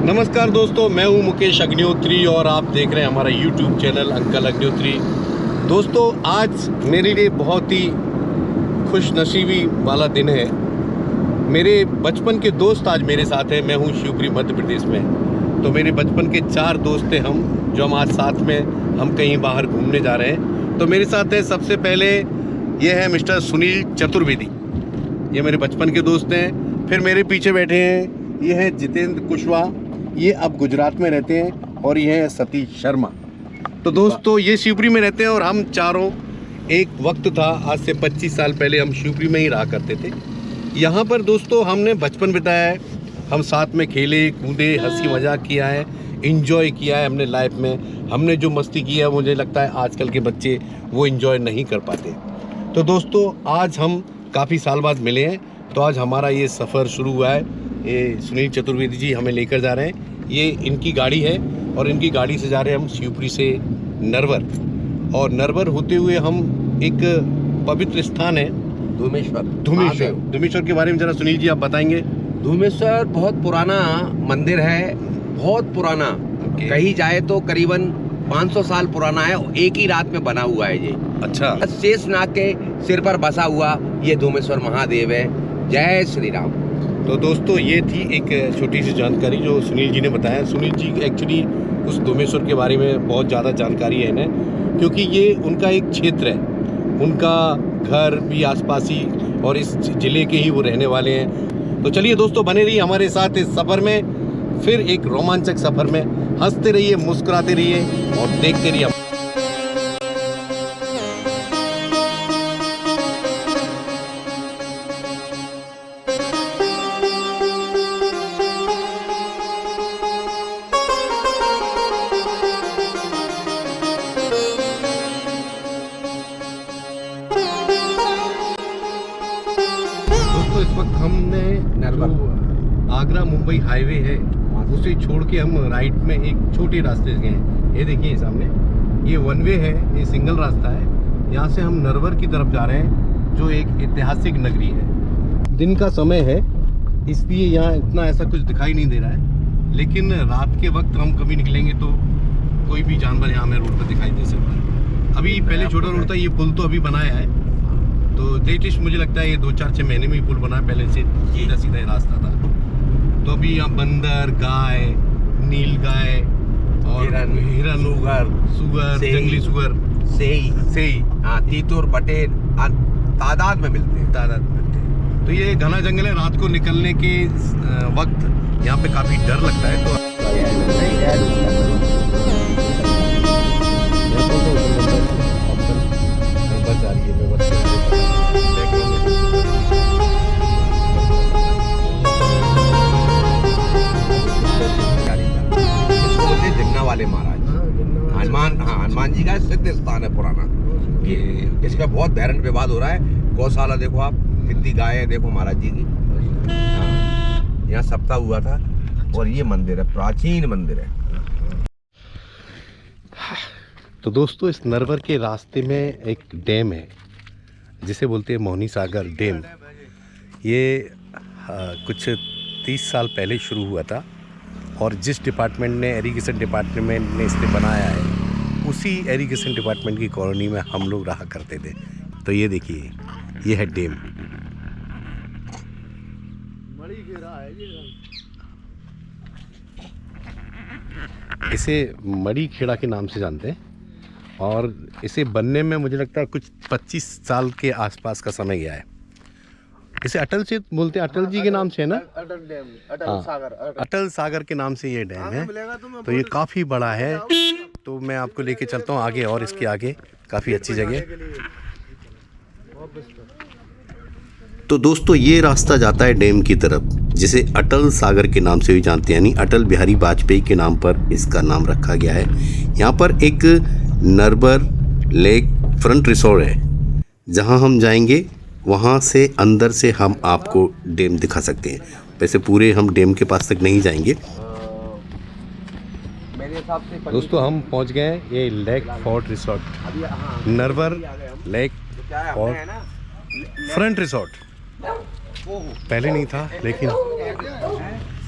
नमस्कार दोस्तों, मैं हूं मुकेश अग्निहोत्री और आप देख रहे हैं हमारा YouTube चैनल अंकल अग्निहोत्री। दोस्तों, आज मेरे लिए बहुत ही खुशनसीबी वाला दिन है। मेरे बचपन के दोस्त आज मेरे साथ हैं। मैं हूं शिवपुरी मध्य प्रदेश में। तो मेरे बचपन के 4 दोस्त हैं हम, जो हम आज साथ में हम कहीं बाहर घूमने जा रहे हैं। तो मेरे साथ है सबसे पहले ये है मिस्टर सुनील चतुर्वेदी, ये मेरे बचपन के दोस्त हैं। फिर मेरे पीछे बैठे हैं ये है जितेंद्र कुशवाहा, ये अब गुजरात में रहते हैं। और ये है सतीश शर्मा। तो दोस्तों, ये शिवपुरी में रहते हैं और हम चारों, एक वक्त था आज से 25 साल पहले हम शिवपुरी में ही रहा करते थे। यहाँ पर दोस्तों हमने बचपन बिताया है, हम साथ में खेले कूदे, हंसी मजाक किया है, इंजॉय किया है हमने लाइफ में। हमने जो मस्ती की है मुझे लगता है आजकल के बच्चे वो इंजॉय नहीं कर पाते। तो दोस्तों, आज हम काफ़ी साल बाद मिले हैं, तो आज हमारा ये सफ़र शुरू हुआ है। ये सुनील चतुर्वेदी जी हमें लेकर जा रहे हैं। ये इनकी गाड़ी है और इनकी गाड़ी से जा रहे हैं हम शिवपुरी से नरवर। और नरवर होते हुए हम एक पवित्र स्थान है धूमेश्वर के बारे में ज़रा सुनील जी आप बताएंगे। धूमेश्वर बहुत पुराना मंदिर है, बहुत पुराना। कहीं जाए तो करीबन 500 साल पुराना है। एक ही रात में बना हुआ है ये। अच्छा। शेषनाग के सिर पर बसा हुआ ये धूमेश्वर महादेव है। जय श्री राम। तो दोस्तों, ये थी एक छोटी सी जानकारी जो सुनील जी ने बताया। सुनील जी एक्चुअली उस धूमेश्वर के बारे में बहुत ज़्यादा जानकारी है इन्हें, क्योंकि ये उनका एक क्षेत्र है, उनका घर भी आसपास ही और इस ज़िले के ही वो रहने वाले हैं। तो चलिए दोस्तों, बने रहिए हमारे साथ इस सफ़र में, फिर एक रोमांचक सफ़र में। हंसते रहिए, मुस्कुराते रहिए और देखते रहिए। दोस्तों, इस वक्त हमने आगरा मुंबई हाईवे है उसे छोड़ के हम राइट में एक छोटे रास्ते से गए हैं। ये देखिए सामने, ये वन वे है, ये सिंगल रास्ता है। यहाँ से हम नरवर की तरफ जा रहे हैं, जो एक ऐतिहासिक नगरी है। दिन का समय है इसलिए यहाँ इतना ऐसा कुछ दिखाई नहीं दे रहा है, लेकिन रात के वक्त हम कभी निकलेंगे तो कोई भी जानवर यहाँ हमें रोड पर दिखाई दे सकता है। अभी पहले छोटा रोड था, ये पुल तो अभी बनाया है। तो लेटेस्ट मुझे लगता है ये 2-4-6 महीने में ही पुल बना है, पहले से सीधा सीधा ही रास्ता था। तो अभी यहाँ बंदर, गाय, नील गाय और हिरन, सुगर, जंगली सुगर, सेई, हाँ, तीतुर, बटेर तादाद में मिलते हैं। तो ये घना जंगल है। रात को निकलने के वक्त यहाँ पे काफी डर लगता है। तो बस आ रही है जगना वाले महाराज हनुमान जी का सिद्ध स्थान है पुराना। ये इसका बहुत भैरन विवाद हो रहा है। गौशाला देखो आप, कितनी गाय है देखो महाराज जी की। यहाँ सप्ताह हुआ था। और ये मंदिर है, प्राचीन मंदिर है। तो दोस्तों, इस नरवर के रास्ते में एक डैम है जिसे बोलते हैं मोहनी सागर डैम। ये कुछ 30 साल पहले शुरू हुआ था और जिस डिपार्टमेंट ने, एरीगेशन डिपार्टमेंट ने इसे बनाया है, उसी एरीगेशन डिपार्टमेंट की कॉलोनी में हम लोग रहा करते थे। तो ये देखिए, ये है डैम। इसे मड़ी खेड़ा के नाम से जानते हैं और इसे बनने में मुझे लगता है कुछ 25 साल के आसपास का समय गया है। इसे अटल से बोलते हैं, अटल जी के नाम से है ना, अटल सागर के नाम से ये डैम है। तो ये काफ़ी बड़ा है। तो मैं आपको लेके चलता हूँ आगे, और इसके आगे काफ़ी अच्छी जगह। तो दोस्तों, ये रास्ता जाता है डैम की तरफ, जिसे अटल सागर के नाम से भी जानते हैं, यानी अटल बिहारी वाजपेयी के नाम पर इसका नाम रखा गया है। यहाँ पर एक नरवर लेक फ्रंट रिसोर्ट है, जहाँ हम जाएंगे। वहाँ से अंदर से हम आपको डैम दिखा सकते हैं। वैसे पूरे हम डैम के पास तक नहीं जाएंगे। दोस्तों, हम पहुँच गए हैं ये lake fort resort, Narwar lake fort front resort. पहले नहीं था, लेकिन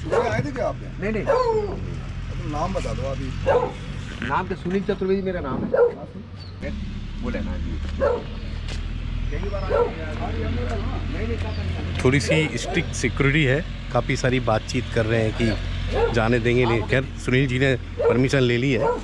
आए थे क्या आपने? नहीं तो नाम बता दो अभी। नाम तो सुनील चतुर्वेदी मेरा नाम है। बोले ना थोड़ी सी स्ट्रिक्ट सिक्योरिटी है, काफ़ी सारी बातचीत कर रहे हैं कि जाने देंगे नहीं। खैर सुनील जी ने परमिशन ले ली है।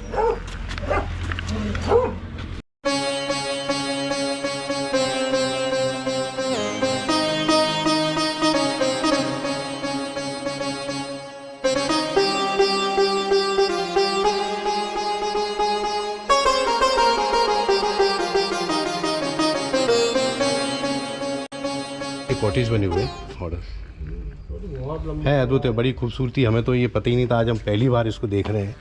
कॉटेज बने हुए ऑर्डर है, अद्भुत है, बड़ी खूबसूरती। हमें तो ये पता ही नहीं था, आज हम पहली बार इसको देख रहे हैं।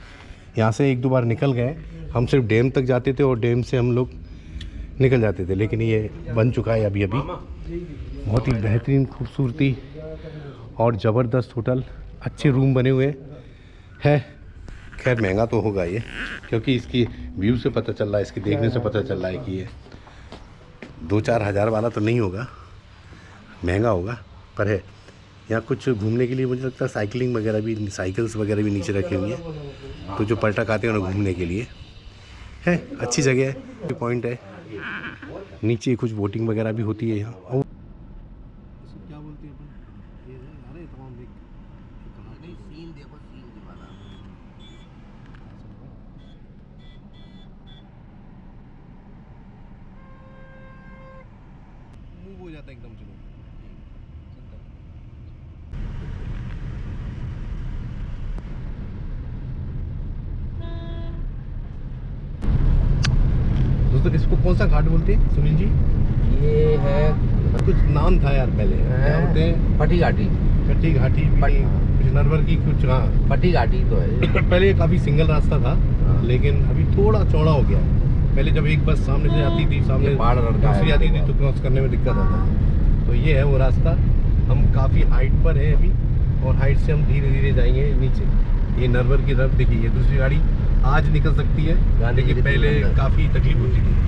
यहाँ से एक दो बार निकल गए, हम सिर्फ डैम तक जाते थे और डैम से हम लोग निकल जाते थे, लेकिन ये बन चुका है अभी अभी। बहुत ही बेहतरीन खूबसूरती और ज़बरदस्त होटल, अच्छे रूम बने हुए हैं। खैर महंगा तो होगा ये, क्योंकि इसकी व्यू से पता चल रहा है, इसके देखने से पता चल रहा है कि ये 2-4 हज़ार वाला तो नहीं होगा, महंगा होगा, पर है। यहाँ कुछ घूमने के लिए मुझे लगता है साइकिलिंग वगैरह भी, साइकिल्स वगैरह भी नीचे रखी हुई हैं, तो जो पर्यटक आते हैं उन्हें घूमने के लिए है, अच्छी जगह है। पॉइंट है, नीचे कुछ बोटिंग वगैरह भी होती है यहाँ। और क्या बोलते हैं अपन, ये अरे तमाम सीन देखो, सीन वाला मूव हो जाता है एकदम से। दोस्तों इसको कौन सा घाट बोलते हैं सुनील जी? ये है कुछ नाम था यार पहले, क्या बोलते हैं? फटी घाटी, कट्टी घाटी भी नहीं, कुछ नरवर की कुछ, हाँ फटी घाटी तो है। पहले ये काफ़ी सिंगल रास्ता था, लेकिन अभी थोड़ा चौड़ा हो गया। पहले जब एक बस सामने से आती थी, सामने दूसरी आती थी, तो क्रॉस करने में दिक्कत आता था। तो ये है वो रास्ता। हम काफ़ी हाइट पर है अभी, और हाइट से हम धीरे धीरे जाएंगे नीचे। ये नरवर की तरफ देखिए, ये दूसरी गाड़ी आज निकल सकती है, लेकिन पहले काफ़ी तकलीफ होती थी।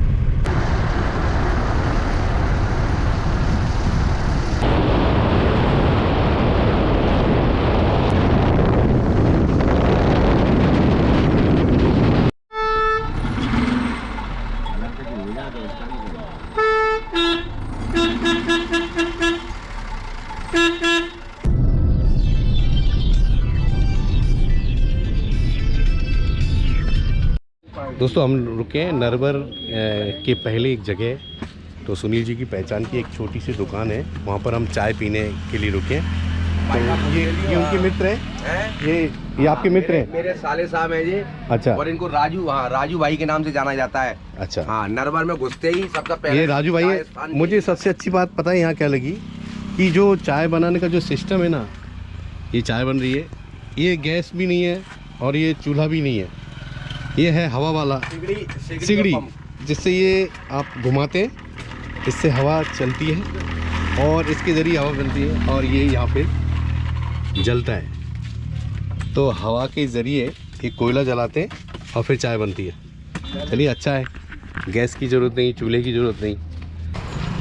दोस्तों हम रुके हैं नरवर के पहले एक जगह, तो सुनील जी की पहचान की एक छोटी सी दुकान है, वहाँ पर हम चाय पीने के लिए रुके हैं। तो ये उनके मित्र हैं, ये आपके मित्र हैं? मेरे साले साहब हैं ये। अच्छा। और इनको राजू, हाँ राजू भाई के नाम से जाना जाता है। अच्छा। हाँ, नरवर में घुसते ही सबसे पहले ये राजू भाई है। मुझे सबसे अच्छी बात पता है यहाँ क्या लगी, कि जो चाय बनाने का जो सिस्टम है ना, ये चाय बन रही है, ये गैस भी नहीं है और ये चूल्हा भी नहीं है, ये है हवा वाला सिगड़ी, जिससे ये आप घुमाते हैं, इससे हवा चलती है और इसके ज़रिए हवा बनती है, और ये यहाँ पे जलता है। तो हवा के ज़रिए ये कोयला जलाते हैं और फिर चाय बनती है। चलिए अच्छा है, गैस की ज़रूरत नहीं, चूल्हे की ज़रूरत नहीं।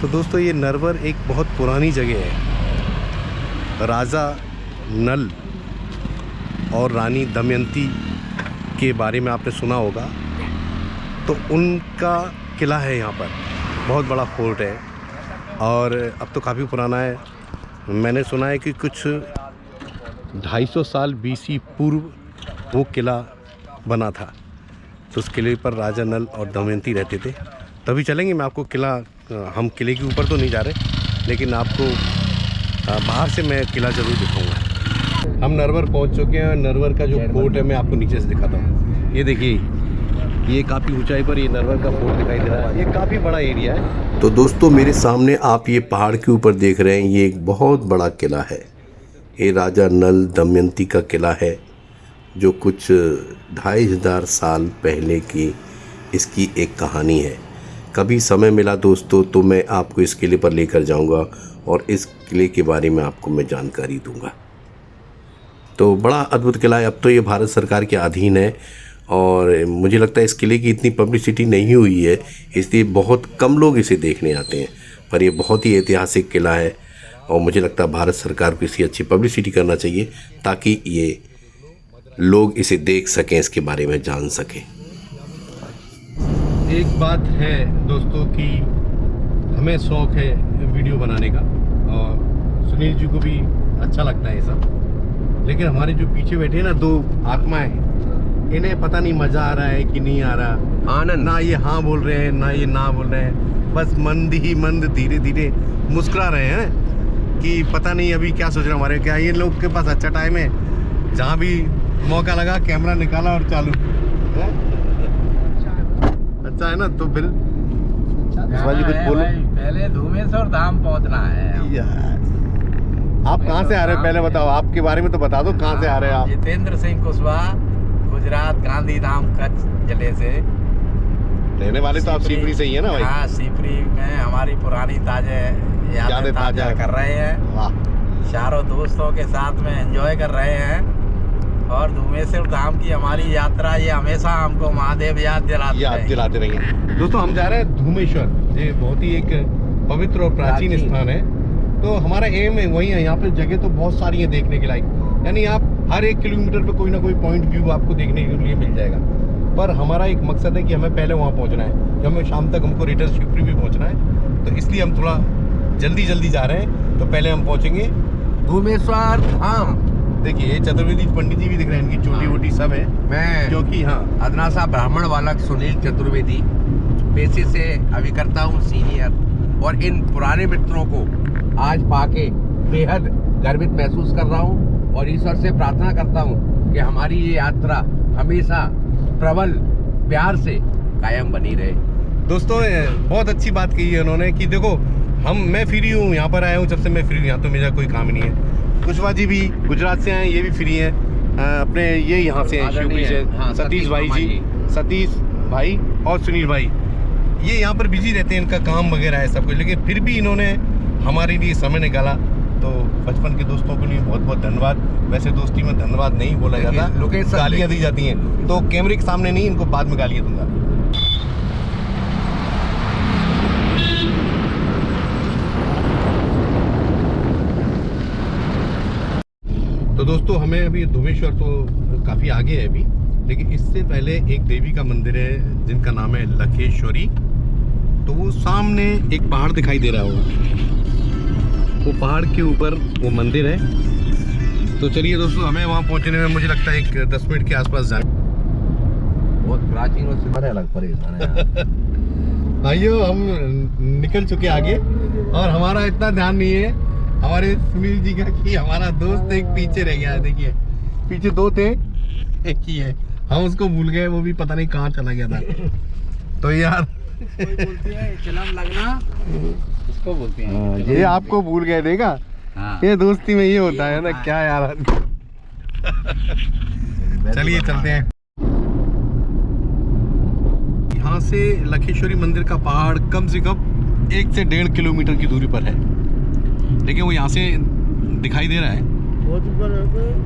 तो दोस्तों ये नरवर एक बहुत पुरानी जगह है। राजा नल और रानी दमयंती के बारे में आपने सुना होगा, तो उनका किला है यहाँ पर, बहुत बड़ा फोर्ट है, और अब तो काफ़ी पुराना है। मैंने सुना है कि कुछ 250 साल BC पूर्व वो किला बना था। तो उस किले पर राजा नल और दमयंती रहते थे। तभी चलेंगे, मैं आपको किला, हम किले के ऊपर तो नहीं जा रहे, लेकिन आपको बाहर से मैं किला ज़रूर दिखाऊंगा। हम नरवर पहुंच चुके हैं। नरवर का जो फोर्ट है मैं आपको नीचे से दिखाता हूँ। ये देखिए, ये काफ़ी ऊंचाई पर ये नरवर का फोर्ट दिखाई दे रहा है। ये काफ़ी बड़ा एरिया है। तो दोस्तों मेरे सामने आप ये पहाड़ के ऊपर देख रहे हैं, ये एक बहुत बड़ा किला है। ये राजा नल दमयंती का किला है, जो कुछ 2500 साल पहले की इसकी एक कहानी है। कभी समय मिला दोस्तों तो मैं आपको इस किले पर लेकर जाऊंगा और इस किले के बारे में आपको मैं जानकारी दूंगा। तो बड़ा अद्भुत किला है। अब तो ये भारत सरकार के अधीन है, और मुझे लगता है इस किले की इतनी पब्लिसिटी नहीं हुई है, इसलिए बहुत कम लोग इसे देखने आते हैं। पर ये बहुत ही ऐतिहासिक किला है, और मुझे लगता है भारत सरकार को इसकी अच्छी पब्लिसिटी करना चाहिए ताकि ये लोग इसे देख सकें, इसके बारे में जान सकें। एक बात है दोस्तों कि हमें शौक है वीडियो बनाने का और सुनील जी को भी अच्छा लगता है ये सब, लेकिन हमारे जो पीछे बैठे हैं ना दो आत्माएं, इन्हें पता नहीं मज़ा आ रहा है कि नहीं आ रहा। आनंद ना ये हाँ बोल रहे हैं ना ये ना बोल रहे हैं, बस मंद ही मंद धीरे धीरे मुस्कुरा रहे हैं कि पता नहीं अभी क्या सोच रहे हैं हमारे। क्या ये लोग के पास अच्छा टाइम है, जहाँ भी मौका लगा कैमरा निकाला और चालू है? अच्छा है ना। तो फिर शिवाजी कुछ बोलो। पहले धूमेश्वर धाम पहुंचना है यार आप कहाँ से आ रहे हो पहले बताओ, आपके बारे में तो बता दो, कहाँ से आ रहे हो आप? जितेंद्र सिंह कुशवाहा, गुजरात गांधीधाम कच्छ जिले से। रहने वाले तो आप सीपरी से ही है ना भाई? हाँ, सीपरी में हमारी पुरानी यादें ताजा कर रहे हैं। वाह, चारों दोस्तों के साथ में एंजॉय कर रहे हैं और धूमेश्वर धाम की हमारी यात्रा ये हमेशा हमको महादेव याद दिलाते रहेंगे। दोस्तों हम जा रहे हैं धूमेश्वर, ये बहुत ही एक पवित्र और प्राचीन स्थान है। तो हमारा एम है वही है, यहाँ पे जगह तो बहुत सारी है देखने के लायक, यानी आप हर 1 किलोमीटर पे कोई ना कोई पॉइंट व्यू आपको देखने के लिए मिल जाएगा। पर हमारा एक मकसद है कि हमें पहले वहाँ पहुँचना है, जब हमें शाम तक हमको रिटर्न शिवपुरी भी पहुँचना है, तो इसलिए हम थोड़ा जल्दी जा रहे हैं। तो पहले हम पहुँचेंगे धूमेश्वर धाम। देखिए ये चतुर्वेदी पंडित जी भी दिख रहे हैं, इनकी छोटी वोटी सब है। मैं क्योंकि हाँ अदनासा ब्राह्मण बालक सुनील चतुर्वेदी पेशे से अभिकर्ता हूँ, सीनियर, और इन पुराने मित्रों को आज पाके बेहद गर्वित महसूस कर रहा हूँ और ईश्वर से प्रार्थना करता हूँ कि हमारी ये यात्रा हमेशा प्रबल प्यार से कायम बनी रहे। दोस्तों बहुत अच्छी बात कही है उन्होंने कि देखो मैं फ्री हूँ, यहाँ पर आया हूँ जब से मैं फ्री हूँ, यहाँ तो मेरा कोई काम नहीं है। कुशवाहा जी भी गुजरात से आए, ये भी फ्री हैं, अपने ये यहाँ से हैं शिवपुरी से। हाँ, सतीश भाई जी, सतीश भाई और सुनील भाई, ये यहाँ पर बिजी रहते हैं, इनका काम वगैरह है सब कुछ, लेकिन फिर भी इन्होंने हमारे लिए समय निकाला। तो बचपन के दोस्तों के लिए बहुत बहुत धन्यवाद। वैसे दोस्ती में धन्यवाद नहीं बोला जाता, गालियाँ दी जाती हैं, तो कैमरे के सामने नहीं, इनको बाद में गालियाँ दूंगा। तो दोस्तों हमें अभी धूमेश्वर तो काफ़ी आगे है अभी, लेकिन इससे पहले एक देवी का मंदिर है जिनका नाम है लखेश्वरी। तो वो सामने एक पहाड़ दिखाई दे रहा होगा, वो पहाड़ के ऊपर वो मंदिर है। तो चलिए दोस्तों, हमें वहाँ पहुँचने में मुझे लगता है 10 मिनट के आसपास जाए। बहुत प्राचीन और सिमरे अलग परेशान है। भाइयों हम निकल चुके आगे और हमारा इतना ध्यान नहीं है हमारे सुनील जी का कि हमारा दोस्त एक पीछे रह गया है। देखिए पीछे 2 थे, एक ही है, हम उसको भूल गए, वो भी पता नहीं कहाँ चला गया था। तो यार चलन लगना इसको बोलते हैं, ये आपको भूल गए, देखा? हाँ। ये दोस्ती में ये होता है ना, क्या यार। चलिए चलते हैं। यहाँ से लखेश्वरी मंदिर का पहाड़ कम से कम 1 से 1.5 किलोमीटर की दूरी पर है, लेकिन वो यहाँ से दिखाई दे रहा है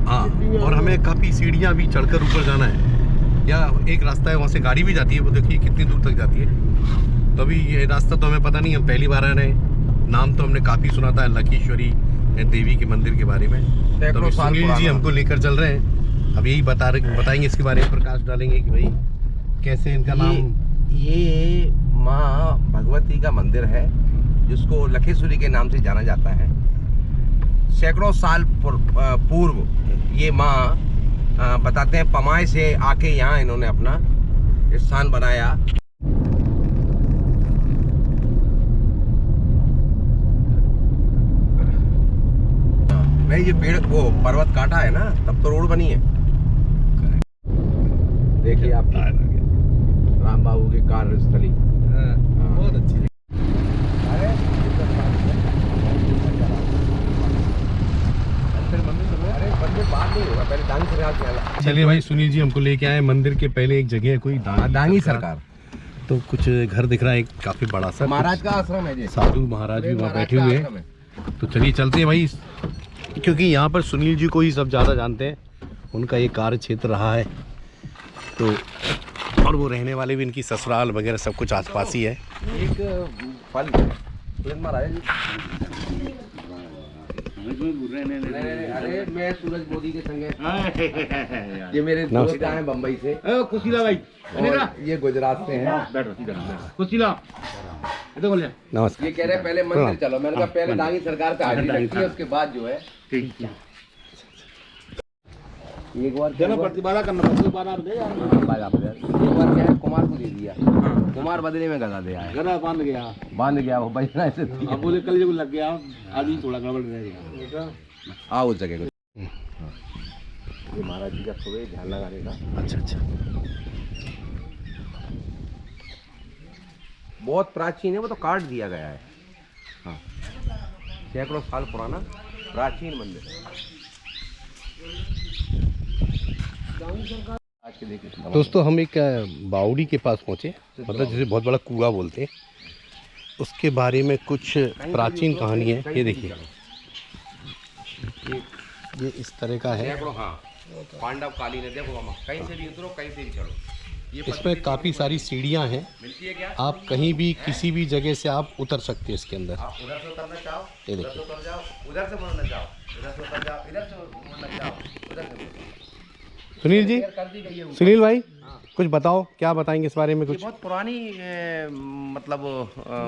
हाँ। और हमें काफ़ी सीढ़ियाँ भी चढ़कर ऊपर जाना है, या एक रास्ता है वहाँ से गाड़ी भी जाती है, वो देखिए कितनी दूर तक जाती है। तो अभी ये रास्ता तो हमें पता नहीं, हम पहली बार आ रहे हैं, नाम तो हमने काफ़ी सुना था लखेश्वरी देवी के मंदिर के बारे में। तो सुनील जी हमको लेकर चल रहे हैं, अब यही बताएंगे इसके बारे में, प्रकाश डालेंगे कि भाई कैसे इनका नाम। ये माँ भगवती का मंदिर है जिसको लखेश्वरी के नाम से जाना जाता है। सैकड़ों साल पूर्व ये माँ बताते हैं पमाय से आके यहाँ इन्होंने अपना स्थान बनाया। नहीं, ये पेड़ वो पर्वत काटा है ना, तब तो रोड बनी है। देखिए आप राम बाबू की कार्यस्थली बहुत अच्छी। चलिए भाई, सुनील जी हमको लेके आए मंदिर के पहले एक जगह है कोई दांगी सरकार, तो कुछ घर दिख रहा है काफी बड़ा सा, महाराज का आश्रम है जी, साधु महाराज भी वहाँ बैठे हुए हैं। तो चलिए चलते हैं भाई, क्योंकि यहाँ पर सुनील जी को ही सब ज़्यादा जानते हैं, उनका ये कार्य क्षेत्र रहा है, तो और वो रहने वाले भी, इनकी ससुराल वगैरह सब कुछ आसपास ही है। एक फल महाराज अरे मैं सूरज मोदी के संगे, ये मेरे दोस्त आए बम्बई से, कुशीला भाई, और ये गुजरात से हैं। कुशीला नमस्कार। ये कह रहे हैं पहले मंदिर चलो, मैंने कहा पहले दागी सरकार पे हाजिरी लगती है, उसके बाद जो है एक बार प्रतिबाधा करना प्रतिबाधा दे यार। एक बार क्या है, कुमार को दे दिया, कुमार बदले में गदा दे आया, गधा बांध गया वो बजना ऐसे थी। अब बोले कल जब लग गया आदमी थोड़ा गड़बड़ रह गया। आओ उस जगह को, ये महाराज जी का सुबह ध्यान लगाने का। अच्छा। बहुत प्राचीन है, वो तो काट दिया गया है। हाँ, सैकड़ों साल पुराना प्राचीन मंदिर है। आज के देखिए दोस्तों, हम एक बावड़ी के पास पहुँचे, मतलब जिसे बहुत बड़ा कुआं बोलते हैं, उसके बारे में कुछ प्राचीन कहानी है। ये देखिए, ये इस तरह का है। सैकड़ों, हाँ, पांडव कालीन है। देखो मामा, कहीं से भी उतरो, कहीं से भी चढ़ो। ये इसमें काफ़ी सारी सीढ़ियाँ हैं, मिलती है क्या? आप कहीं भी किसी भी जगह से आप उतर सकते हैं इसके अंदर। आप उधर से उतरना चाहो, ये उधर से देखिए, उतर जाओ, उधर से मुड़ना चाहो, उधर से उतर जाओ, इधर से मुड़ना चाहो, उधर से मुड़ो। सुनील जी, कर दी गई है ऊपर। सुनील भाई, कुछ बताओ, क्या बताएंगे इस बारे में ये कुछ? बहुत पुरानी मतलब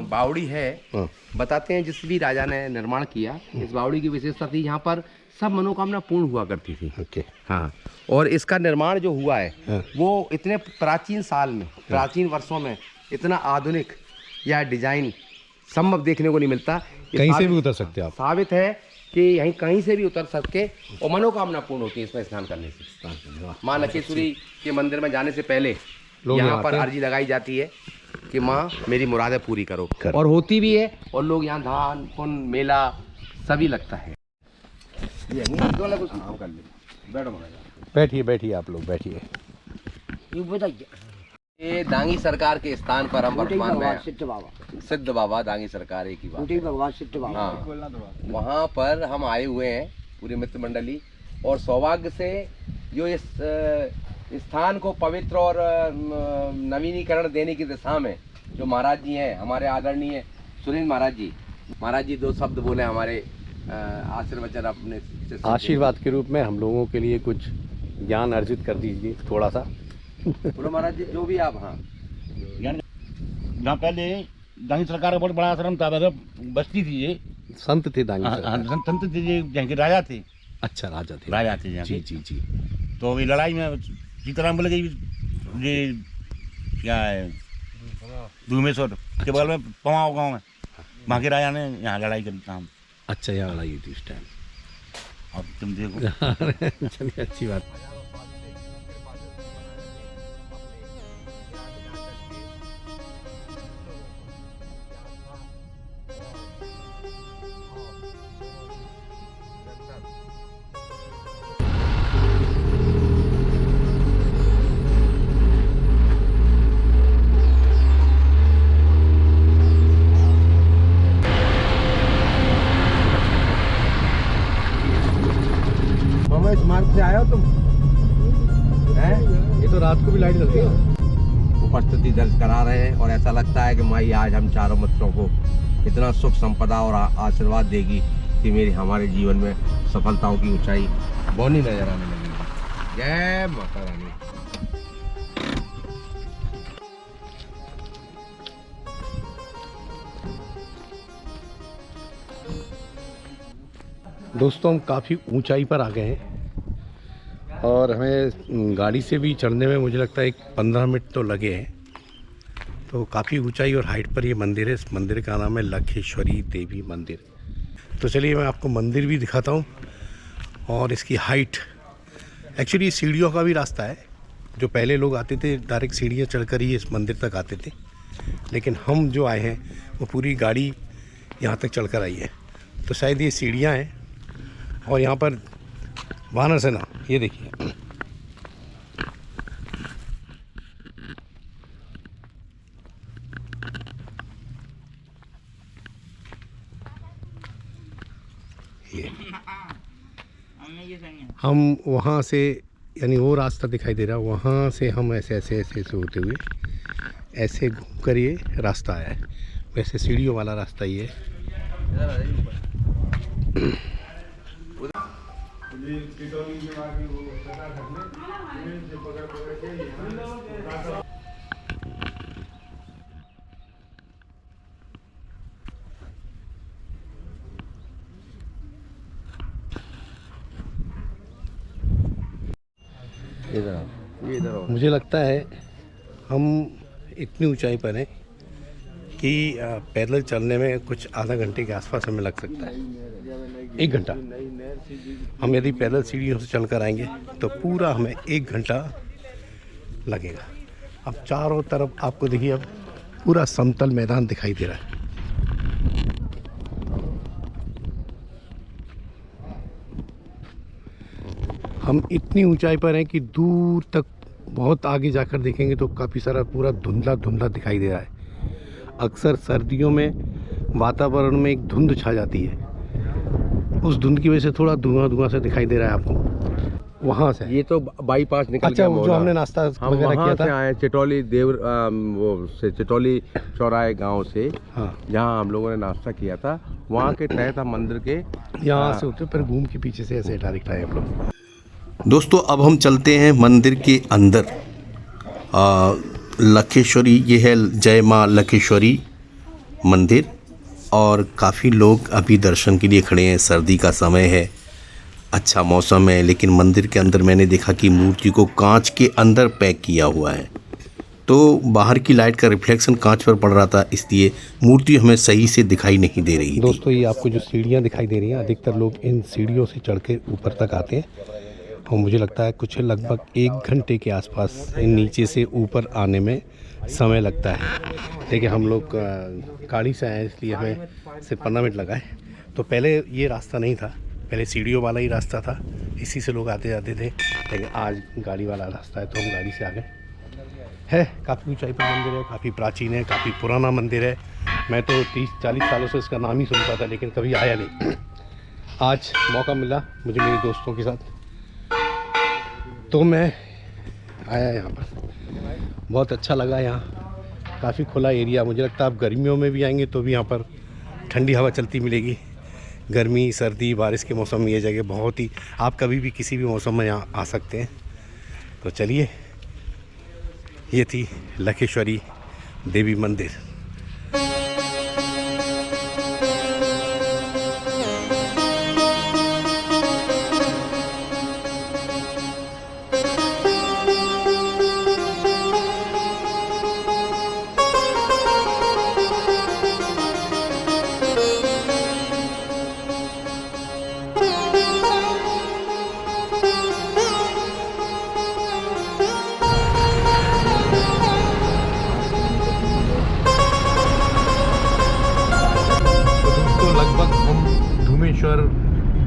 बावड़ी है। हाँ। बताते हैं जिस भी राजा ने निर्माण किया, इस बावड़ी की विशेषता थी, यहाँ पर सब मनोकामना पूर्ण हुआ करती थी। ओके। हाँ, और इसका निर्माण जो हुआ है, हाँ। वो इतने प्राचीन साल में, प्राचीन वर्षों में इतना आधुनिक या डिजाइन संभव देखने को नहीं मिलता। ये कहीं से साबित- भी उतर सकते हैं आप। साबित है कि यहीं कहीं से भी उतर सके और मनोकामना पूर्ण होती है इसमें स्नान करने से। माँ लकेश्वरी के मंदिर में जाने से पहले लोग यहाँ यहाँ पर आते हैं। अर्जी लगाई जाती है कि माँ मेरी मुरादें पूरी करो, और होती भी है। और लोग यहाँ धान पुण्य मेला सभी लगता है। ये कुछ काम कर ले, बैठो बैठिए आप लोग बैठिए। ये दांगी सरकार के स्थान पर हम वर्तमान में सिद्ध बाबा दांगी सरकार एक ही बात है। भगवान सिद्ध बाबा। हाँ, वहाँ पर हम आए हुए हैं पूरी मित्र मंडली, और सौभाग्य से जो इस स्थान को पवित्र और नवीनीकरण देने की दिशा में जो महाराज जी हैं, हमारे आदरणीय सुनील महाराज जी 2 शब्द बोले हमारे आशीर्वचन अपने से। आशीर्वाद के रूप में हम लोगों के लिए कुछ ज्ञान अर्जित कर दीजिए थोड़ा सा। बोलो महाराज जी, जो भी आप। हाँ, यहाँ पहले दांगी सरकार का बहुत बड़ा आश्रम था, मतलब बस्ती थी ये। संत थे दांगी सरकार। संत थे, ये यहाँ के राजा थे। अच्छा, राजा थे। राजा थे यहाँ जी के। जी जी। तो ये लड़ाई में सीताराम बोले कि ये क्या है, धूमेश्वर के बगल में पवाओ गाँव में, वहाँ के राजा ने यहाँ लड़ाई करी काम। अच्छा, यहाँ लड़ाई थी उस टाइम। अब तुम देखो। चलिए, अच्छी बात। मामा, इस मार्ग से आए हो तुम? हैं? ये तो रात को भी लाइट जलती है। उपस्थिति दर्ज करा रहे हैं, और ऐसा लगता है कि माई आज हम चारों मित्रों को इतना सुख संपदा और आशीर्वाद देगी कि हमारे जीवन में सफलताओं की ऊंचाई बौनी नजर आने लगेगी। जय माता रानी। दोस्तों, हम काफ़ी ऊंचाई पर आ गए हैं, और हमें गाड़ी से भी चढ़ने में मुझे लगता है 15 मिनट तो लगे हैं। तो काफ़ी ऊंचाई और हाइट पर ये मंदिर है। इस मंदिर का नाम है लखेश्वरी देवी मंदिर। तो चलिए, मैं आपको मंदिर भी दिखाता हूँ और इसकी हाइट। एक्चुअली सीढ़ियों का भी रास्ता है। जो पहले लोग आते थे, डायरेक्ट सीढ़ियाँ चढ़कर ही इस मंदिर तक आते थे, लेकिन हम जो आए हैं वो पूरी गाड़ी यहाँ तक चढ़कर आई है। तो शायद ये सीढ़ियाँ हैं, और यहाँ पर वानर सेना, ये देखिए, ये हम वहाँ से, यानी वो रास्ता दिखाई दे रहा है, वहाँ से हम ऐसे ऐसे ऐसे ऐसे होते हुए ऐसे घूम कर ये रास्ता आया है। वैसे सीढ़ियों वाला रास्ता ये है। मुझे लगता है हम इतनी ऊंचाई पर हैं कि पैदल चलने में कुछ आधा घंटे के आसपास हमें लग सकता है। 1 घंटा। हम यदि पैदल सीढ़ियों से चलकर आएंगे तो पूरा हमें 1 घंटा लगेगा। अब चारों तरफ आपको देखिए, अब पूरा समतल मैदान दिखाई दे रहा है। हम इतनी ऊंचाई पर हैं कि दूर तक बहुत आगे जाकर देखेंगे तो काफ़ी सारा पूरा धुंधला धुंधला दिखाई दे रहा है। अक्सर सर्दियों में वातावरण में एक धुंध छा जाती है, उस धुंध की वजह से थोड़ा धुआं धुआं से दिखाई दे रहा है आपको। वहाँ से ये तो बाईपास निकल अच्छा, गया जो हमने नाश्ता हम वगैरह किया वहाँ था। से आए चिटौली चिटौली चौराहे गांव से, हाँ, जहाँ हम लोगों ने नाश्ता किया था, वहाँ के तहत हम मंदिर के यहाँ से उतरे फिर घूम के पीछे से ऐसे डायरेक्ट आए हम लोग। दोस्तों अब हम चलते हैं मंदिर के अंदर। लखेश्वरी, ये है जय माँ लखेश्वरी मंदिर, और काफ़ी लोग अभी दर्शन के लिए खड़े हैं। सर्दी का समय है, अच्छा मौसम है, लेकिन मंदिर के अंदर मैंने देखा कि मूर्ति को कांच के अंदर पैक किया हुआ है, तो बाहर की लाइट का रिफ्लेक्शन कांच पर पड़ रहा था, इसलिए मूर्ति हमें सही से दिखाई नहीं दे रही थी। दोस्तों ये आपको जो सीढ़ियाँ दिखाई दे रही हैं, अधिकतर लोग इन सीढ़ियों से चढ़ के ऊपर तक आते हैं, और मुझे लगता है कुछ लगभग 1 घंटे के आसपास नीचे से ऊपर आने में समय लगता है। देखिए हम लोग गाड़ी से आए इसलिए हमें सिर्फ 15 मिनट लगा है। तो पहले ये रास्ता नहीं था, पहले सीढ़ियों वाला ही रास्ता था, इसी से लोग आते जाते थे, लेकिन आज गाड़ी वाला रास्ता है तो हम गाड़ी से आ गए। है काफ़ी ऊंचाई पर मंदिर है, काफ़ी प्राचीन है, काफ़ी पुराना मंदिर है। मैं तो 30-40 सालों से इसका नाम ही सुनता था, लेकिन कभी आया नहीं। आज मौका मिला मुझे मेरे दोस्तों के साथ, तो मैं आया यहाँ पर। बहुत अच्छा लगा यहाँ, काफ़ी खुला एरिया। मुझे लगता है आप गर्मियों में भी आएंगे तो भी यहाँ पर ठंडी हवा चलती मिलेगी। गर्मी, सर्दी, बारिश के मौसम में ये जगह बहुत ही, आप कभी भी किसी भी मौसम में यहाँ आ सकते हैं। तो चलिए, ये थी लखेश्वरी देवी मंदिर।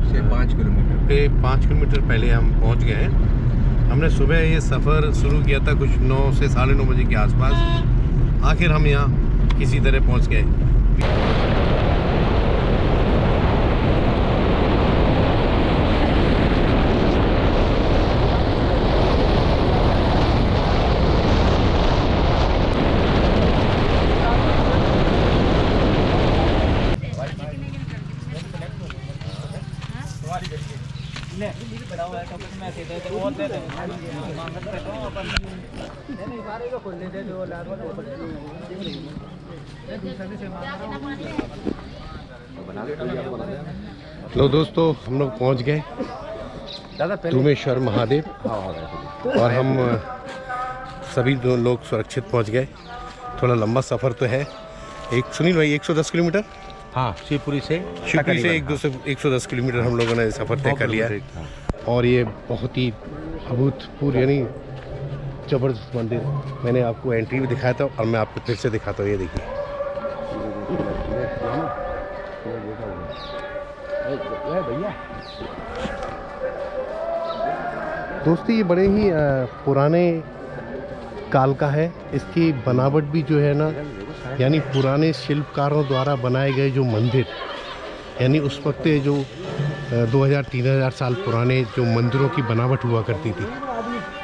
से 5 किलोमीटर पे 5 किलोमीटर पहले हम पहुंच गए हैं। हमने सुबह ये सफ़र शुरू किया था कुछ 9 से 9:30 बजे के आसपास। आखिर हम यहाँ किसी तरह पहुंच गए। लो दोस्तों, हम लोग पहुँच गए धूमेश्वर महादेव, और हम सभी लोग सुरक्षित पहुँच गए। थोड़ा लंबा सफ़र तो है, सुनील भाई 110 किलोमीटर। हाँ, शिवपुरी से 110 किलोमीटर हम लोगों ने सफ़र तय कर लिया है। और ये बहुत ही अभूतपूर्व यानी ज़बरदस्त मंदिर, मैंने आपको एंट्री भी दिखाया था और मैं आपको फिर से दिखाता हूँ। ये देखिए, दोस्तों ये बड़े ही पुराने काल का है। इसकी बनावट भी जो है ना, यानी पुराने शिल्पकारों द्वारा बनाए गए जो मंदिर, यानी उस वक्त जो 2000-3000 साल पुराने जो मंदिरों की बनावट हुआ करती थी,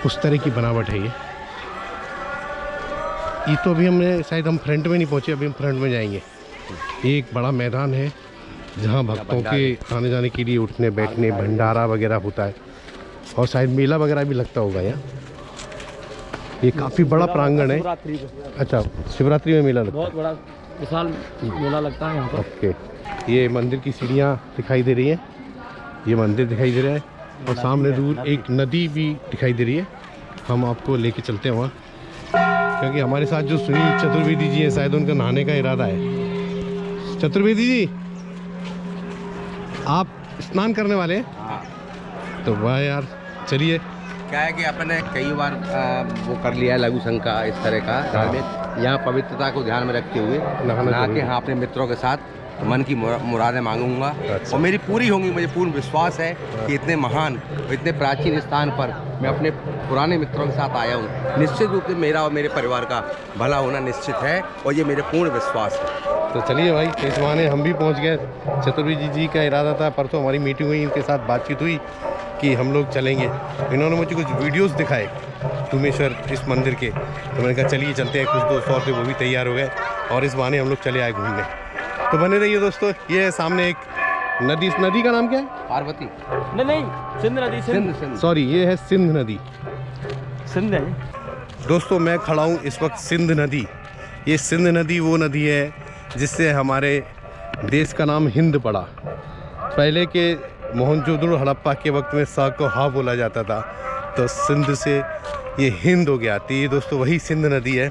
उस तरह की बनावट है ये तो अभी हमने शायद हम फ्रंट में नहीं पहुँचे, अभी हम फ्रंट में जाएंगे। ये एक बड़ा मैदान है जहाँ भक्तों के आने जाने के लिए उठने बैठने भंडारा वगैरह होता है और शायद मेला वगैरह भी लगता होगा यहाँ। ये काफ़ी बड़ा प्रांगण है। अच्छा, शिवरात्रि में मेला लगता है, बहुत बड़ा विशाल मेला लगता है यहाँ पर। ओके, ये मंदिर की सीढ़ियाँ दिखाई दे रही हैं, ये मंदिर दिखाई दे रहा है और सामने दूर एक नदी भी दिखाई दे रही है। हम आपको लेके चलते हैं वहाँ, क्योंकि हमारे साथ जो सुनील चतुर्वेदी जी हैं शायद उनका नहाने का इरादा है। चतुर्वेदी जी, आप स्नान करने वाले हैं? हाँ। तो वाह यार, चलिए। क्या है कि अपने कई बार वो कर लिया है लघु शंका इस तरह का धार्मिक, यहाँ पवित्रता को ध्यान में रखते हुए नहा के हाँ अपने मित्रों के साथ मन की मुरादें मांगूंगा। अच्छा। और मेरी पूरी होंगी। मुझे पूर्ण विश्वास है कि इतने महान और इतने प्राचीन स्थान पर मैं अपने पुराने मित्रों के साथ आया हूँ। निश्चित रूप से मेरा और मेरे परिवार का भला होना निश्चित है और ये मेरे पूर्ण विश्वास है। तो चलिए भाई, इस बहाने हम भी पहुंच गए। चतुर्वेदी जी का इरादा था, परसों हमारी मीटिंग हुई, इनके साथ बातचीत हुई कि हम लोग चलेंगे। इन्होंने मुझे कुछ वीडियोस दिखाए डूमेश्वर इस मंदिर के, तो मैंने कहा चलिए चलते हैं। कुछ दोस्त और थे, वो भी तैयार हो गए और इस बहाने हम लोग चले आए घूमने। तो बने रहिए दोस्तों। ये है सामने एक नदी, इस नदी का नाम क्या है? पार्वती नहीं, सिंध नदी, सिंध। सॉरी, ये है सिंध नदी। सिंध है। दोस्तों मैं खड़ा हूँ इस वक्त सिंध नदी। ये सिंध नदी वो नदी है जिससे हमारे देश का नाम हिंद पड़ा। पहले के मोहनजोदड़ो हड़प्पा के वक्त में सा को हा बोला जाता था, तो सिंध से ये हिंद हो गया। तो ये दोस्तों वही सिंध नदी है,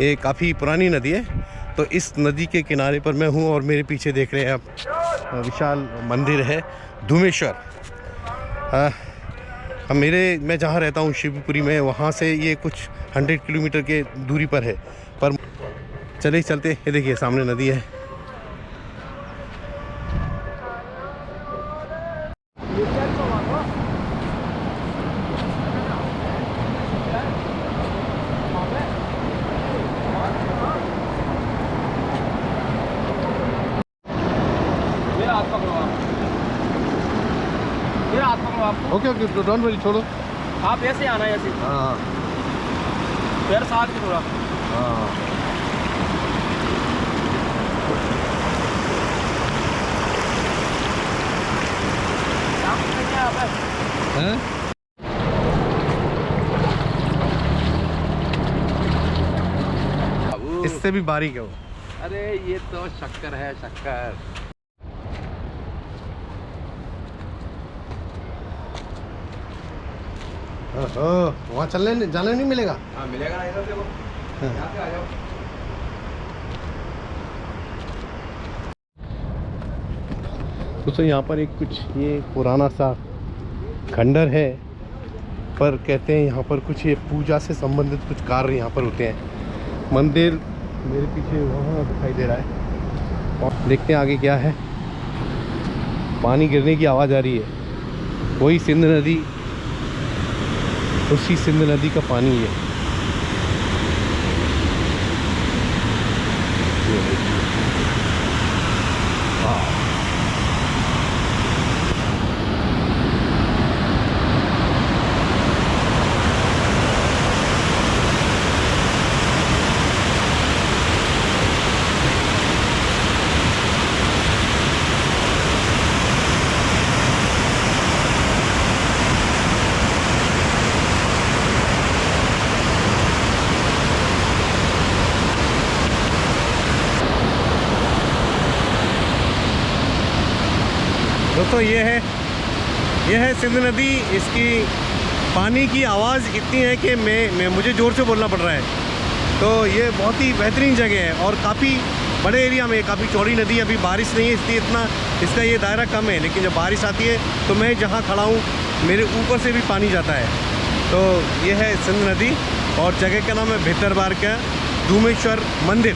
ये काफ़ी पुरानी नदी है। तो इस नदी के किनारे पर मैं हूँ और मेरे पीछे देख रहे हैं आप विशाल मंदिर है डूमेश्वर। मैं जहाँ रहता हूँ शिवपुरी में, वहाँ से ये कुछ 100 किलोमीटर के दूरी पर है। पर चले चलते, ये देखिए सामने नदी है। ओके ओके, डोंट वरी, छोड़ो। आप ऐसे आना है, ऐसे हाँ पैर साथ में थोड़ा। हाँ, हैं? इससे भी बारीक है वो। अरे ये तो शक्कर है, शक्कर। वहाँ चलने जाने नहीं मिलेगा। हाँ मिलेगा ना, इधर देखो, यहाँ से आ जाओ। दोस्तों यहाँ पर एक कुछ ये पुराना सा खंडर है, पर कहते हैं यहाँ पर कुछ ये पूजा से संबंधित कुछ कार्य यहाँ पर होते हैं। मंदिर मेरे पीछे वहाँ दिखाई दे रहा है और देखते हैं आगे क्या है। पानी गिरने की आवाज़ आ रही है, वही सिंध नदी, उसी सिंध नदी का पानी है। दोस्तों ये है सिंध नदी। इसकी पानी की आवाज़ इतनी है कि मुझे ज़ोर से बोलना पड़ रहा है। तो ये बहुत ही बेहतरीन जगह है और काफ़ी बड़े एरिया में, काफ़ी चौड़ी नदी। अभी बारिश नहीं है इसलिए इतना इसका ये दायरा कम है, लेकिन जब बारिश आती है तो मैं जहाँ खड़ा हूँ मेरे ऊपर से भी पानी जाता है। तो ये है सिंध नदी और जगह का नाम है भितरवार का डूमेश्वर मंदिर।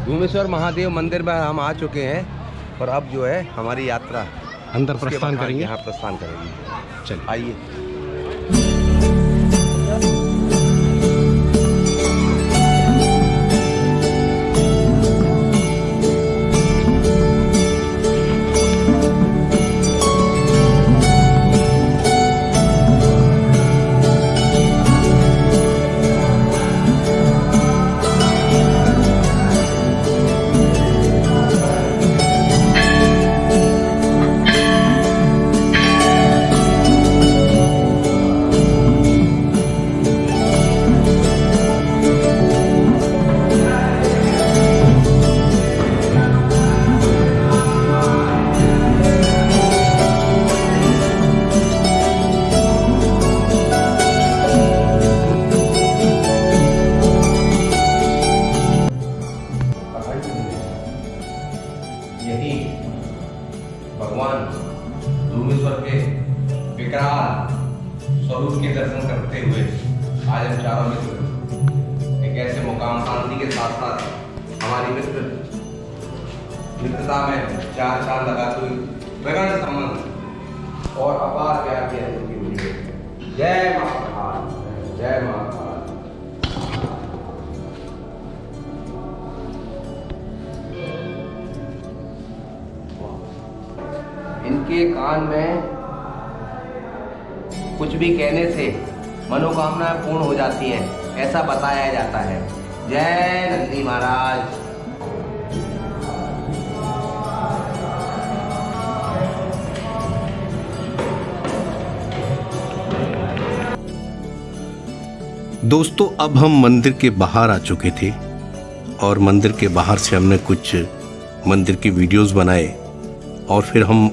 डूमेश्वर महादेव मंदिर में हम आ चुके हैं और अब जो है हमारी यात्रा अंदर प्रस्थान करेंगे। यहाँ प्रस्थान करेंगे। चलिए आइए। स्वरूप के दर्शन करते हुए आज हम चारों मित्र एक ऐसे मुकाम शांति के साथ साथ हमारी मित्रता में 4 साल लगाते हुए प्रगाढ़ संबंध और अपार प्यार के अनुभूति मिली है। जय महाकाल, जय महाकाल। इनके कान में कुछ भी कहने से मनोकामनाएं पूर्ण हो जाती हैं, ऐसा बताया जाता है। जय नंदी महाराज। दोस्तों, अब हम मंदिर के बाहर आ चुके थे और मंदिर के बाहर से हमने कुछ मंदिर की वीडियोस बनाए और फिर हम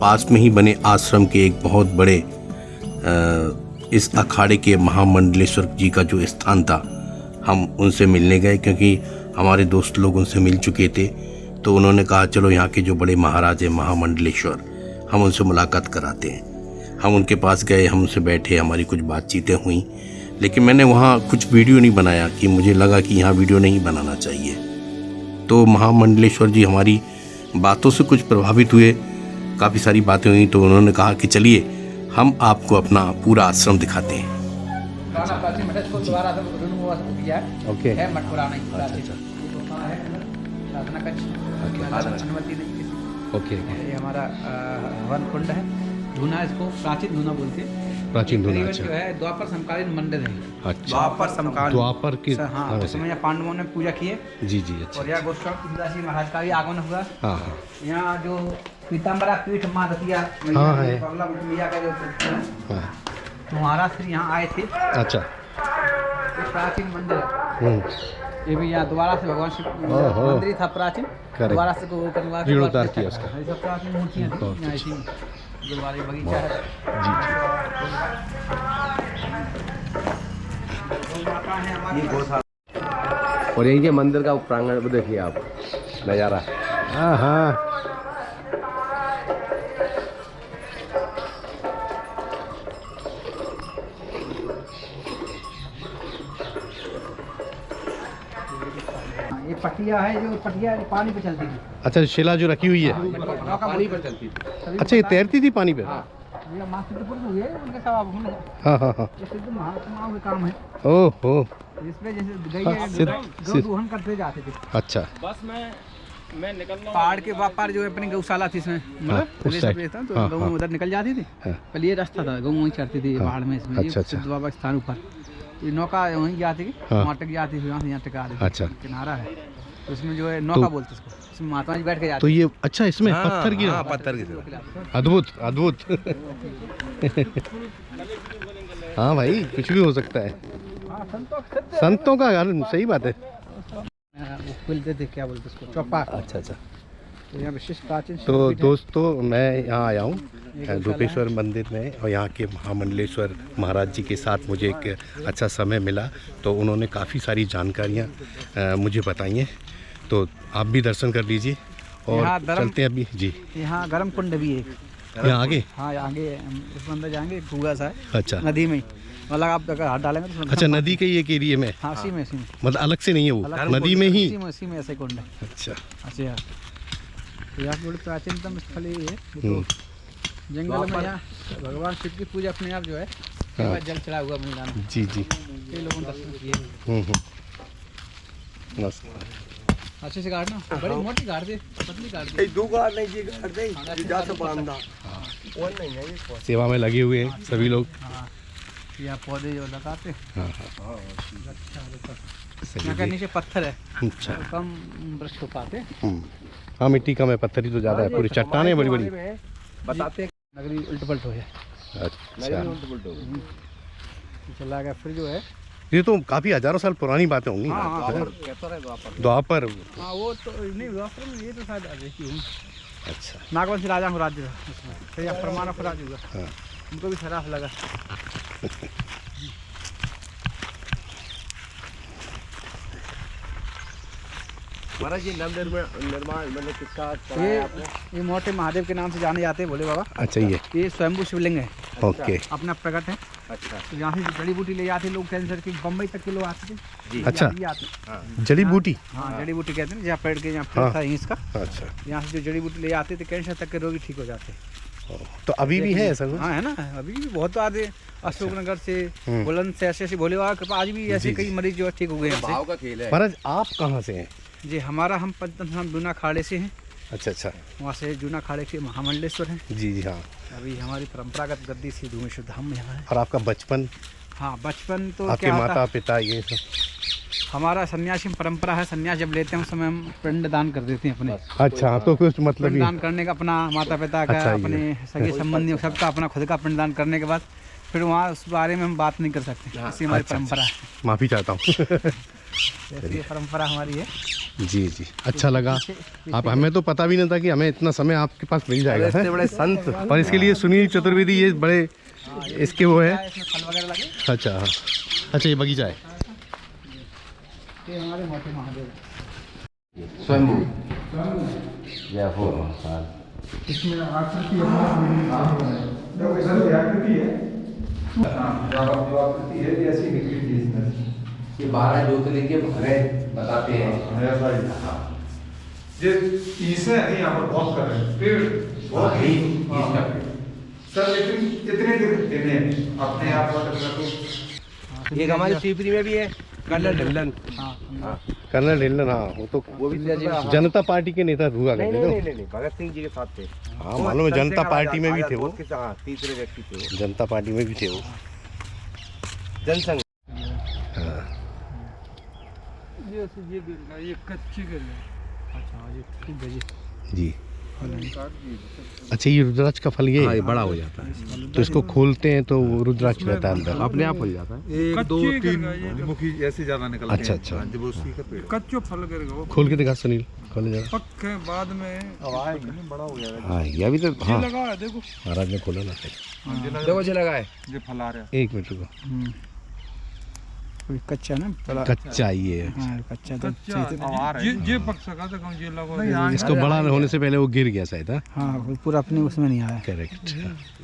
पास में ही बने आश्रम के एक बहुत बड़े इस अखाड़े के महामंडलेश्वर जी का जो स्थान था, हम उनसे मिलने गए क्योंकि हमारे दोस्त लोग उनसे मिल चुके थे। तो उन्होंने कहा चलो यहाँ के जो बड़े महाराज हैं महामंडलेश्वर, हम उनसे मुलाकात कराते हैं। हम उनके पास गए, हम उनसे बैठे, हमारी कुछ बातचीतें हुई, लेकिन मैंने वहाँ कुछ वीडियो नहीं बनाया कि मुझे लगा कि यहाँ वीडियो नहीं बनाना चाहिए। तो महामंडलेश्वर जी हमारी बातों से कुछ प्रभावित हुए, काफ़ी सारी बातें हुई, तो उन्होंने कहा कि चलिए हम आपको अपना पूरा आश्रम दिखाते हैं। ओके, ओके, ये हमारा हवन कुंड है। धूना, इसको प्राचीन धूना बोलते हैं। प्राचीन धूना, जो है द्वापर समकालीन मंदिर है। अच्छा, द्वापर समकालीन, द्वापर की, हाँ, उस समय पांडवों ने पूजा किए। जी जी, अच्छा। और यहाँ गोस्वामी तुलसीदास जी महाराज का भी आगमन हुआ। हाँ हाँ, यहाँ जो पीताम्बरा पीठ माँ दतिया हाँ है, बगला मैया का जो हाँ, तो महाराज श्री यहाँ आए थे। अच्छा, ये प्राचीन मंदिर है। ये भी यहाँ दोबारा से भगवान शिव मंदिर था प्राचीन, दोबारा से को करवा के जीर्णोद्धार किया उसका। ये सब प्राचीन मूर्तियाँ थी यहाँ ऐसी। गुरुद्वारे बगीचा है जी। और यही के मंदिर का प्रांगण देखिए आप, नज़ारा। हाँ हाँ, ये पटिया है, जो पटिया पानी पे चलती थी। अच्छा, शिला जो रखी हुई है, पानी पर चलती थी। अच्छा, ये तैरती थी पानी पे। ये माँ सिद्धपुर में हुए उनके सब आप हम। हाँ हाँ हाँ, ये सिद्ध महात्माओं का काम है। ओहो, इसमें जैसे हाँ, गई दोहन करते जाते थे। अच्छा, बस मैं निकल रहा हूँ। पहाड़ के पार जो अपनी गौशाला थी इसमें, उस साइड, तो हाँ, गऊ हाँ, उधर निकल जाती थी। हाँ, पहले ये रास्ता था, गऊ वहीं चढ़ती थी पहाड़ में। इसमें अच्छा, अच्छा। सिद्ध बाबा स्थान ऊपर ये नौका वहीं जाती थी, हाँ, वहाँ तक जाती थी, वहाँ से यहाँ तक आ रही थी। अच्छा। किनारा है तो इसमें जो है नौका बोलते इसको, इसमें महात्मा जी बैठ के जाते। तो ये अच्छा, इसमें हाँ, पत्थर की, हाँ, पत्थर की, अद्भुत अद्भुत। हाँ भाई, कुछ भी हो सकता है, संतों का गान, सही बात है। वो खुलते थे, क्या बोलते उसको, चौपा। अच्छा अच्छा, तो यहाँ विशिष्ट प्राचीन तो शक्तिपीठ है। दोस्तों, मैं यहाँ आया हूँ रूपेश्वर मंदिर में और यहाँ के महामंडलेश्वर महाराज जी के साथ मुझे एक अच्छा समय मिला। तो उन्होंने काफ़ी सारी जानकारियाँ मुझे बताई हैं, तो आप भी दर्शन कर लीजिए और चलते हैं अभी जी। यहाँ गर्म कुंड भी है, यहाँ आगे, हाँ आगे उसमें अंदर जाएंगे, कुआ सा है। अच्छा, नदी में, मतलब आप अगर हाथ डालेंगे तो अच्छा, नदी के एक एरिया में, हाँ, इसी में मतलब अलग से नहीं है वो, अलग नदी में ही। इसी में ऐसे कुंड है। अच्छा, अच्छा, तो यहाँ बड़ी प्राचीनतम स्थल ये है। तो जंगल में यहाँ भगवान शिव की पूजा अपने आप जो है, हाँ, जल चढ़ा हुआ मैदान में। जी जी, कई लोगों ने दर्शन किए। नमस्कार। अच्छे से काटना, बड़ी मोटी काट दे, पतली काट दे। सेवा में लगे हुए हैं सभी लोग। हाँ, यहाँ पौधे जो लगाते, हाँ हाँ, यहाँ का नीचे पत्थर है, अच्छा, तो कम वृक्ष हो पाते। हाँ, मिट्टी कम है, पत्थर ही तो ज़्यादा है, पूरी चट्टानें बड़ी बड़ी बताते नगरी उल्ट पलट हो जाए। अच्छा, चला गया फिर जो है, ये तो काफ़ी हजारों साल पुरानी बातें होंगी। द्वापर, हाँ वो तो नहीं, द्वापर में ये तो शायद देखी हूँ। अच्छा, नागवंशी राजा को राज्य था उसमें, फिर यहाँ परमाणु को राज्य हुआ। हाँ, उनको भी खराब लगा। महाराज जी निर्माण मतलब किसका ये मोटे महादेव के नाम से जाने जाते हैं भोले बाबा। अच्छा, ये स्वयंभू शिवलिंग है। ओके अपना प्रकट है। अच्छा तो यहाँ से जो जड़ी बूटी ले जाते लोग कैंसर की, बम्बई तक के लोग आते थे। अच्छा। ये आते जड़ी बूटी। हाँ जड़ी बूटी कहते हैं, जहाँ पेड़ के जहाँ पेड़ था इसका, अच्छा यहाँ से जो जड़ी बूटी ले आते थे कैंसर तक के रोगी ठीक हो जाते। तो अभी भी है ऐसा कुछ? हाँ है ना, अभी भी बहुत आते अशोकनगर से, बुलंद से, ऐसे भोले बाबा के पास आज भी ऐसे कई मरीज जो ठीक हो गए हैं। भाव का खेल है। महाराज आप कहाँ से हैं? जी हमारा हम पंचतंत्र जूना खाड़े से हैं। अच्छा अच्छा। वहाँ से जूना खाड़े के महामंडलेश्वर हैं। जी जी हाँ। अभी हमारी परंपरागत गद्दी सी धूमेश्वर धाम में यहाँ है। और आपका बचपन? हाँ बचपन तो आपके क्या माता होता, पिता ये सब? हमारा सन्यासी परंपरा है, सन्यास जब लेते हैं उस समय हम पिंडदान कर देते हैं अपने। अच्छा तो कुछ मतलब ही। पिंडदान करने का अपना माता पिता का, अच्छा, ये। अपने सगे संबंधी सबका अपना खुद का पिंडदान करने के बाद फिर वहाँ उस बारे में हम बात नहीं कर सकते, ऐसी हमारी परंपरा है। माफ़ी चाहता हूँ। ऐसी परंपरा हमारी है। जी जी अच्छा लगा। आप हमें तो पता भी नहीं था कि हमें इतना समय आपके पास मिल जाएगा। इतने बड़े संत। और इसके लिए सुनील चतुर्वेदी ये बड़े इसके वो है। इसमें फल वगैरह लगे, अच्छा हाँ। अच्छा ये बगीचा है। ये हमारे मोटे महादेव। स्वयं जय हो महाकाल। इसमें आकृति है ऐसी विकृति है इसमें। ये 12 ज्योतिर्लिंग के भरे बताते हैं। ये ईसे हैं यहाँ पर बहुत कर रहे हैं, पेड़ बहुत ही ही सर, लेकिन इतने दिन हैं अपने आप को। एक हमारी शिवपुरी में भी है कर्नल ढिल्लन। कर्नल ढिल्लन, हाँ वो भी जनता पार्टी के नेता हुआ नहीं करते नहीं थे। नहीं, भगत सिंह जी के साथ थे। हाँ मालूम है, जनता पार्टी में भी थे वो। हाँ, तीसरे व्यक्ति थे वो। जनता पार्टी में भी थे वो। जनसंघ। ये कच्ची कर अच्छा ये ठीक है जी। जी अच्छा ये रुद्राक्ष का फल ये है? बड़ा हो जाता है तो इसको खोलते हैं तो वो रुद्राक्ष रहता है अंदर? अपने आप हो जाता है। 1 2 3 मुखी ऐसे ज्यादा निकलते हैं। अच्छा अच्छा। जब उसी का पेड़ कच्चो फल करेगा खोल के दिखा सुनील, खोले जरा। पक्के बाद में बड़ा हो जाएगा। हाँ ये अभी तो हाँ लगा है देखो। महाराज ने खोला ना। देखो जो लगा है जो फल आ रहा है। एक मिनट रुको। कच्चा ना थोड़ा कच्चा ये है। हाँ कच्चा तो ये पक सका तो कम ये लगा। इसको बड़ा होने से पहले वो गिर गया शायद। हाँ वो पूरा अपने उसमें नहीं आया। करेक्ट।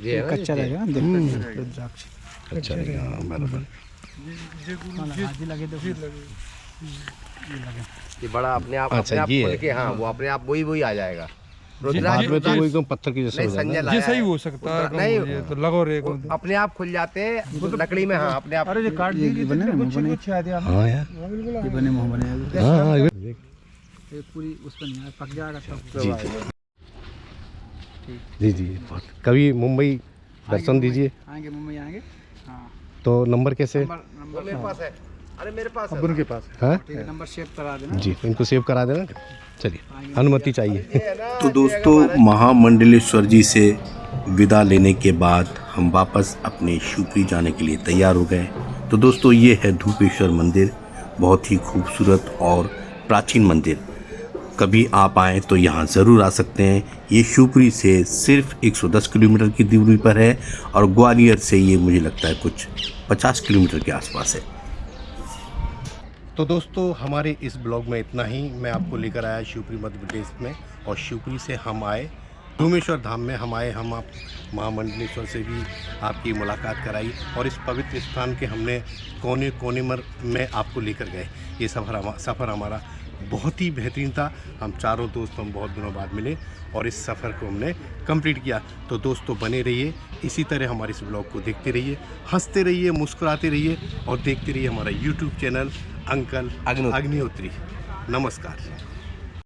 ये कच्चा रहेगा ना देखो रुद्राक्ष। अच्छा रहेगा बराबर। हाजी लगे तो ये बड़ा अपने आप अच्छा, अपने आप ये खोल है। के हाँ वो अपने आप वही आ जाएगा। बाद में तो वो एकदम पत्थर की जैसा नहीं हो जाएगा। संजय लाया है। हो सकता है नहीं तो लगो रे वो अपने आप खुल जाते हैं लकड़ी में। हाँ अपने आप। अरे ये काट दी बने ना मुंह बने, हाँ यार ये बने मुंह बने हाँ ये पूरी उस पर नहीं आया, पक जाएगा तब। जी जी जी जी बहुत। कभी मुंबई दर्शन दीजिए। आएंगे मुंबई आएंगे। हाँ तो नंबर कैसे? वो मेरे पास है। अरे मेरे पास है। अब उनके पास हाँ ठीक है, नंबर सेव करा देना। जी इनको सेव करा देना। चलिए अनुमति चाहिए। तो दोस्तों महामंडलेश्वर जी से विदा लेने के बाद हम वापस अपने शिवपुरी जाने के लिए तैयार हो गए। तो दोस्तों ये है धूपेश्वर मंदिर, बहुत ही खूबसूरत और प्राचीन मंदिर। कभी आप आएँ तो यहाँ ज़रूर आ सकते हैं। ये शिवपुरी से सिर्फ 110 किलोमीटर की दूरी पर है और ग्वालियर से ये मुझे लगता है कुछ 50 किलोमीटर के आसपास है। तो दोस्तों हमारे इस ब्लॉग में इतना ही। मैं आपको लेकर आया शिवपुरी मध्य प्रदेश में, और शिवपुरी से हम आए धूमेश्वर धाम में। हम आए, हम आप महामंडलेश्वर से भी आपकी मुलाकात कराई और इस पवित्र स्थान के हमने कोने कोने में आपको लेकर गए। ये सफ़र हमारा बहुत ही बेहतरीन था। हम चारों दोस्त हम बहुत दिनों बाद मिले और इस सफ़र को हमने कंप्लीट किया। तो दोस्तों बने रहिए, इसी तरह हमारे इस ब्लॉग को देखते रहिए, हंसते रहिए, मुस्कुराते रहिए और देखते रहिए हमारा YouTube चैनल अंकल अग्निहोत्री। नमस्कार।